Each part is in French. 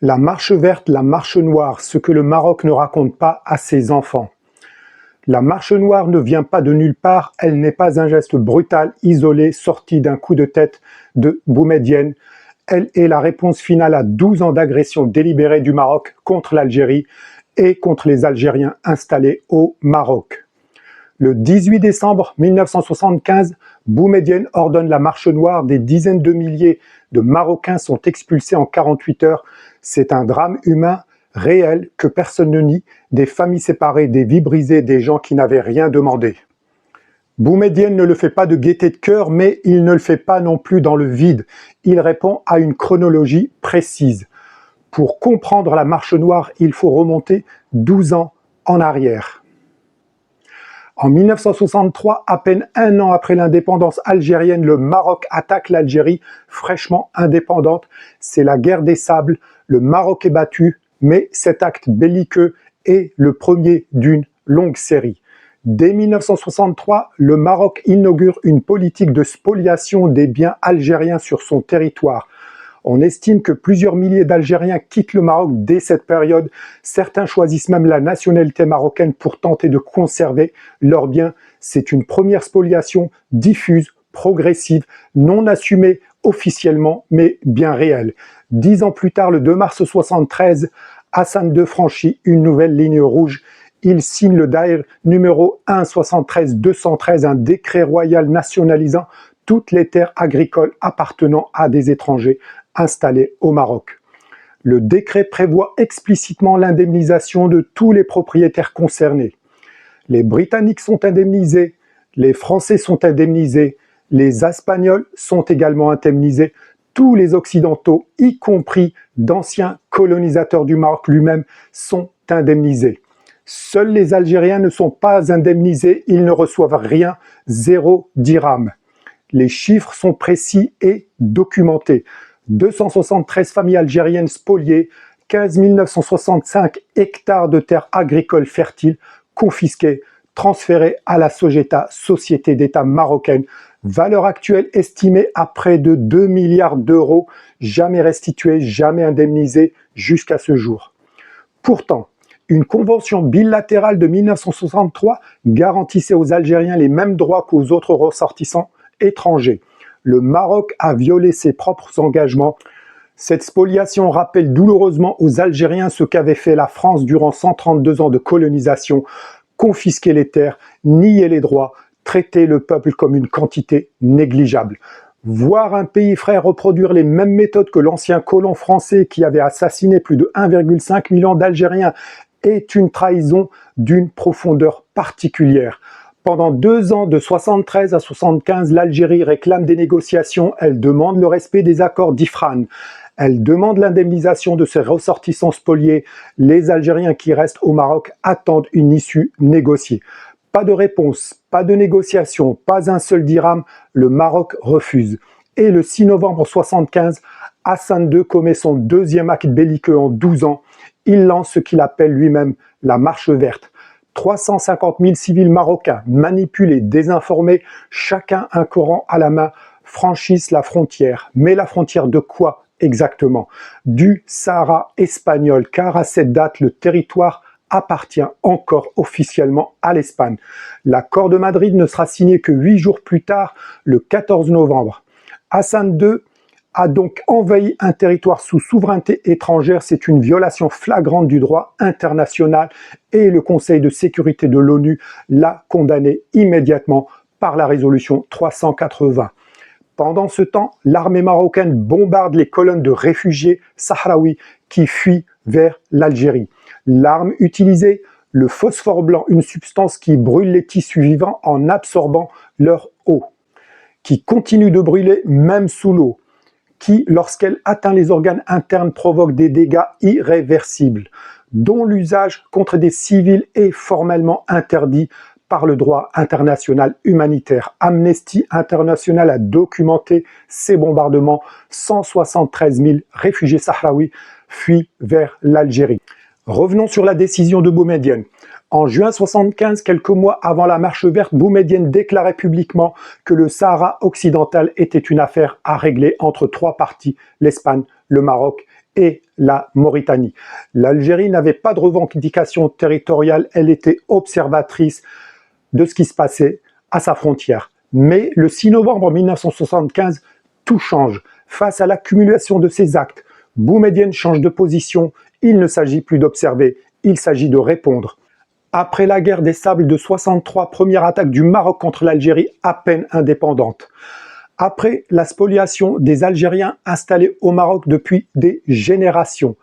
La marche verte, la marche noire, ce que le Maroc ne raconte pas à ses enfants. La marche noire ne vient pas de nulle part, elle n'est pas un geste brutal, isolé, sorti d'un coup de tête de Boumedienne. Elle est la réponse finale à 12 ans d'agression délibérée du Maroc contre l'Algérie et contre les Algériens installés au Maroc. Le 18 décembre 1975, Boumedienne ordonne la marche noire. Des dizaines de milliers de Marocains sont expulsés en 48 heures. C'est un drame humain réel que personne ne nie. Des familles séparées, des vies brisées, des gens qui n'avaient rien demandé. Boumedienne ne le fait pas de gaieté de cœur, mais il ne le fait pas non plus dans le vide. Il répond à une chronologie précise. Pour comprendre la marche noire, il faut remonter 12 ans en arrière. En 1963, à peine un an après l'indépendance algérienne, le Maroc attaque l'Algérie, fraîchement indépendante. C'est la guerre des sables, le Maroc est battu, mais cet acte belliqueux est le premier d'une longue série. Dès 1963, le Maroc inaugure une politique de spoliation des biens algériens sur son territoire. On estime que plusieurs milliers d'Algériens quittent le Maroc dès cette période. Certains choisissent même la nationalité marocaine pour tenter de conserver leurs biens. C'est une première spoliation diffuse, progressive, non assumée officiellement, mais bien réelle. 10 ans plus tard, le 2 mars 1973, Hassan II franchit une nouvelle ligne rouge. Il signe le Daïr numéro 1-73-213, un décret royal nationalisant toutes les terres agricoles appartenant à des étrangers installés au Maroc. Le décret prévoit explicitement l'indemnisation de tous les propriétaires concernés. Les Britanniques sont indemnisés, les Français sont indemnisés, les Espagnols sont également indemnisés, tous les Occidentaux, y compris d'anciens colonisateurs du Maroc lui-même, sont indemnisés. Seuls les Algériens ne sont pas indemnisés, ils ne reçoivent rien, 0 dirham. Les chiffres sont précis et documentés. 273 familles algériennes spoliées, 15 965 hectares de terres agricoles fertiles confisqués, transférés à la Sogeta, société d'État marocaine, valeur actuelle estimée à près de 2 milliards d'euros, jamais restitués, jamais indemnisés jusqu'à ce jour. Pourtant, une convention bilatérale de 1963 garantissait aux Algériens les mêmes droits qu'aux autres ressortissants étrangers. Le Maroc a violé ses propres engagements. Cette spoliation rappelle douloureusement aux Algériens ce qu'avait fait la France durant 132 ans de colonisation, confisquer les terres, nier les droits, traiter le peuple comme une quantité négligeable. Voir un pays frère reproduire les mêmes méthodes que l'ancien colon français qui avait assassiné plus de 1,5 million d'Algériens est une trahison d'une profondeur particulière. Pendant 2 ans, de 73 à 75, l'Algérie réclame des négociations, elle demande le respect des accords d'Ifrane, elle demande l'indemnisation de ses ressortissants spoliés. Les Algériens qui restent au Maroc attendent une issue négociée. Pas de réponse, pas de négociation, pas un seul dirham, le Maroc refuse. Et le 6 novembre 1975, Hassan II commet son deuxième acte belliqueux en 12 ans. Il lance ce qu'il appelle lui-même la marche verte. 350 000 civils marocains, manipulés, désinformés, chacun un Coran à la main, franchissent la frontière. Mais la frontière de quoi exactement? Du Sahara espagnol, car à cette date, le territoire appartient encore officiellement à l'Espagne. L'accord de Madrid ne sera signé que 8 jours plus tard, le 14 novembre. Hassan II a donc envahi un territoire sous souveraineté étrangère. C'est une violation flagrante du droit international et le Conseil de sécurité de l'ONU l'a condamné immédiatement par la résolution 380. Pendant ce temps, l'armée marocaine bombarde les colonnes de réfugiés sahraouis qui fuient vers l'Algérie. L'arme utilisée, le phosphore blanc, une substance qui brûle les tissus vivants en absorbant leur eau, qui continue de brûler même sous l'eau, qui, lorsqu'elle atteint les organes internes, provoque des dégâts irréversibles, dont l'usage contre des civils est formellement interdit par le droit international humanitaire. Amnesty International a documenté ces bombardements. 173 000 réfugiés sahraouis fuient vers l'Algérie. Revenons sur la décision de Boumedienne. En juin 1975, quelques mois avant la marche verte, Boumedienne déclarait publiquement que le Sahara occidental était une affaire à régler entre 3 parties, l'Espagne, le Maroc et la Mauritanie. L'Algérie n'avait pas de revendication territoriale, elle était observatrice de ce qui se passait à sa frontière. Mais le 6 novembre 1975, tout change. Face à l'accumulation de ces actes, Boumedienne change de position, il ne s'agit plus d'observer, il s'agit de répondre. Après la guerre des Sables de 63, première attaque du Maroc contre l'Algérie à peine indépendante. Après la spoliation des Algériens installés au Maroc depuis des générations.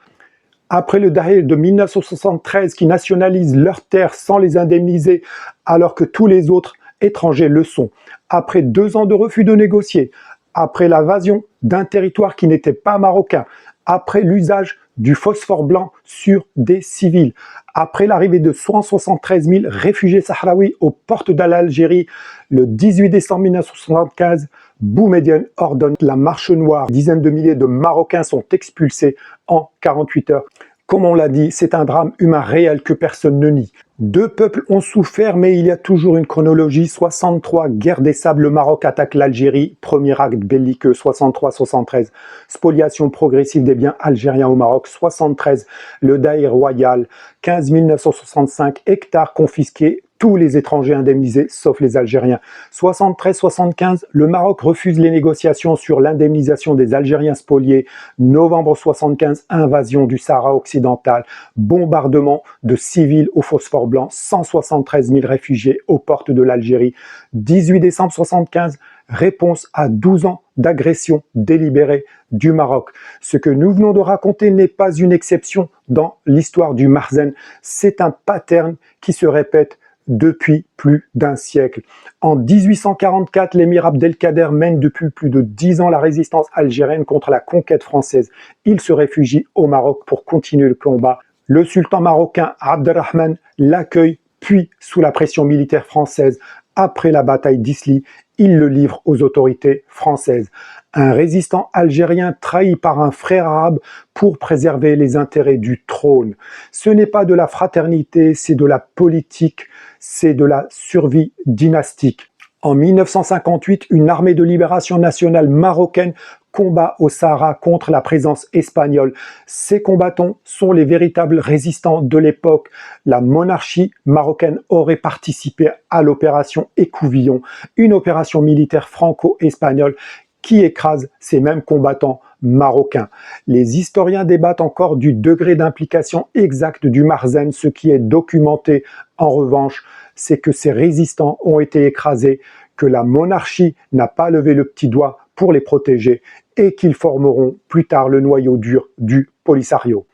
Après le Daher de 1973 qui nationalise leurs terres sans les indemniser alors que tous les autres étrangers le sont. Après 2 ans de refus de négocier. Après l'invasion d'un territoire qui n'était pas marocain. Après l'usage du phosphore blanc sur des civils. Après l'arrivée de 173 000 réfugiés sahraouis aux portes de l'Algérie, le 18 décembre 1975, Boumedienne ordonne la marche noire. Dizaines de milliers de Marocains sont expulsés en 48 heures. Comme on l'a dit, c'est un drame humain réel que personne ne nie. 2 peuples ont souffert, mais il y a toujours une chronologie. 63, guerre des sables, le Maroc attaque l'Algérie, premier acte belliqueux, 63-73. Spoliation progressive des biens algériens au Maroc, 73, le Daher royal, 15 965 hectares confisqués, tous les étrangers indemnisés, sauf les Algériens. 73-75, le Maroc refuse les négociations sur l'indemnisation des Algériens spoliés. Novembre 75, invasion du Sahara occidental, bombardement de civils au phosphore blanc, 173 000 réfugiés aux portes de l'Algérie. 18 décembre 75, réponse à 12 ans d'agression délibérée du Maroc. Ce que nous venons de raconter n'est pas une exception dans l'histoire du Marzen, c'est un pattern qui se répète depuis plus d'un siècle. En 1844, l'émir Abdelkader mène depuis plus de 10 ans la résistance algérienne contre la conquête française. Il se réfugie au Maroc pour continuer le combat. Le sultan marocain Abderrahman l'accueille, puis sous la pression militaire française, après la bataille d'Isly, il le livre aux autorités françaises. Un résistant algérien trahi par un frère arabe pour préserver les intérêts du trône. Ce n'est pas de la fraternité, c'est de la politique, c'est de la survie dynastique. En 1958, une armée de libération nationale marocaine combat au Sahara contre la présence espagnole. Ces combattants sont les véritables résistants de l'époque. La monarchie marocaine aurait participé à l'opération Écouvillon, une opération militaire franco-espagnole qui écrase ces mêmes combattants marocains. Les historiens débattent encore du degré d'implication exact du Marzen. Ce qui est documenté, en revanche, c'est que ces résistants ont été écrasés, que la monarchie n'a pas levé le petit doigt pour les protéger et qu'ils formeront plus tard le noyau dur du Polisario.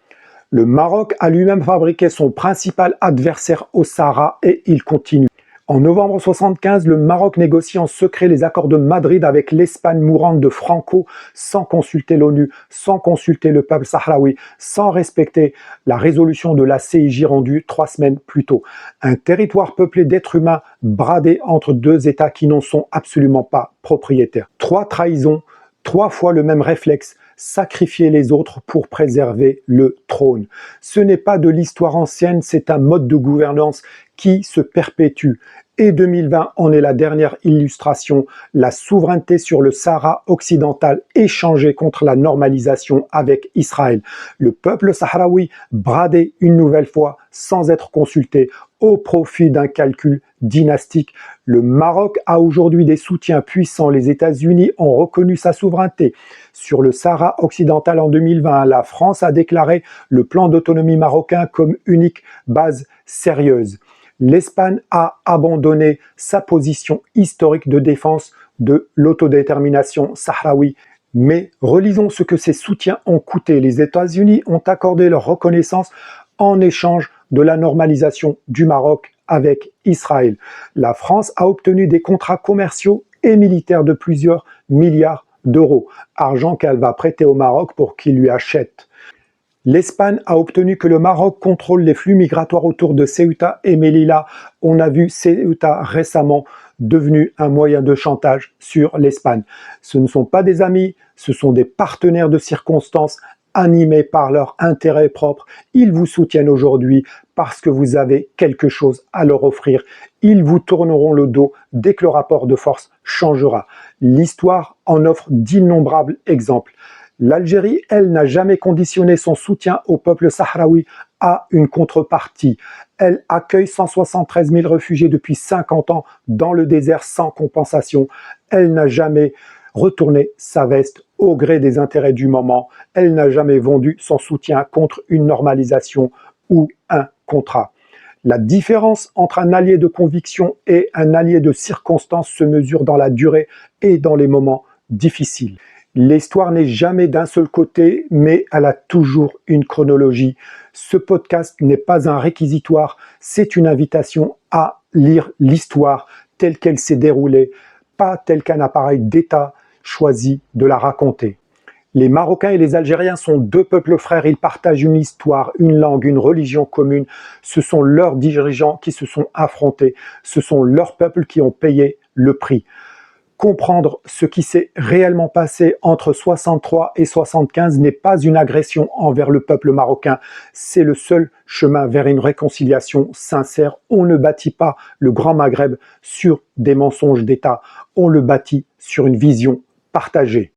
Le Maroc a lui-même fabriqué son principal adversaire au Sahara et il continue. En novembre 1975, le Maroc négocie en secret les accords de Madrid avec l'Espagne mourante de Franco sans consulter l'ONU, sans consulter le peuple sahraoui, sans respecter la résolution de la CIJ rendue 3 semaines plus tôt. Un territoire peuplé d'êtres humains bradé entre 2 États qui n'en sont absolument pas propriétaires. 3 trahisons, 3 fois le même réflexe, sacrifier les autres pour préserver le trône. Ce n'est pas de l'histoire ancienne, c'est un mode de gouvernance qui se perpétue. Et 2020 en est la dernière illustration. La souveraineté sur le Sahara occidental échangée contre la normalisation avec Israël. Le peuple sahraoui bradé une nouvelle fois sans être consulté au profit d'un calcul dynastique. Le Maroc a aujourd'hui des soutiens puissants. Les États-Unis ont reconnu sa souveraineté. Sur le Sahara occidental en 2020, la France a déclaré le plan d'autonomie marocain comme unique base sérieuse. L'Espagne a abandonné sa position historique de défense de l'autodétermination sahraoui. Mais relisons ce que ces soutiens ont coûté. Les États-Unis ont accordé leur reconnaissance en échange de la normalisation du Maroc avec Israël. La France a obtenu des contrats commerciaux et militaires de plusieurs milliards d'euros, argent qu'elle va prêter au Maroc pour qu'il lui achète. L'Espagne a obtenu que le Maroc contrôle les flux migratoires autour de Ceuta et Melilla. On a vu Ceuta récemment devenu un moyen de chantage sur l'Espagne. Ce ne sont pas des amis, ce sont des partenaires de circonstances animés par leur intérêt propre. Ils vous soutiennent aujourd'hui parce que vous avez quelque chose à leur offrir. Ils vous tourneront le dos dès que le rapport de force changera. L'histoire en offre d'innombrables exemples. L'Algérie, elle, n'a jamais conditionné son soutien au peuple sahraoui à une contrepartie. Elle accueille 173 000 réfugiés depuis 50 ans dans le désert sans compensation. Elle n'a jamais retourné sa veste au gré des intérêts du moment. Elle n'a jamais vendu son soutien contre une normalisation ou un contrat. La différence entre un allié de conviction et un allié de circonstance se mesure dans la durée et dans les moments difficiles. L'histoire n'est jamais d'un seul côté, mais elle a toujours une chronologie. Ce podcast n'est pas un réquisitoire, c'est une invitation à lire l'histoire telle qu'elle s'est déroulée, pas telle qu'un appareil d'État choisit de la raconter. Les Marocains et les Algériens sont deux peuples frères, ils partagent une histoire, une langue, une religion commune. Ce sont leurs dirigeants qui se sont affrontés, ce sont leurs peuples qui ont payé le prix. Comprendre ce qui s'est réellement passé entre 63 et 75 n'est pas une agression envers le peuple marocain, c'est le seul chemin vers une réconciliation sincère. On ne bâtit pas le Grand Maghreb sur des mensonges d'État, on le bâtit sur une vision partagée.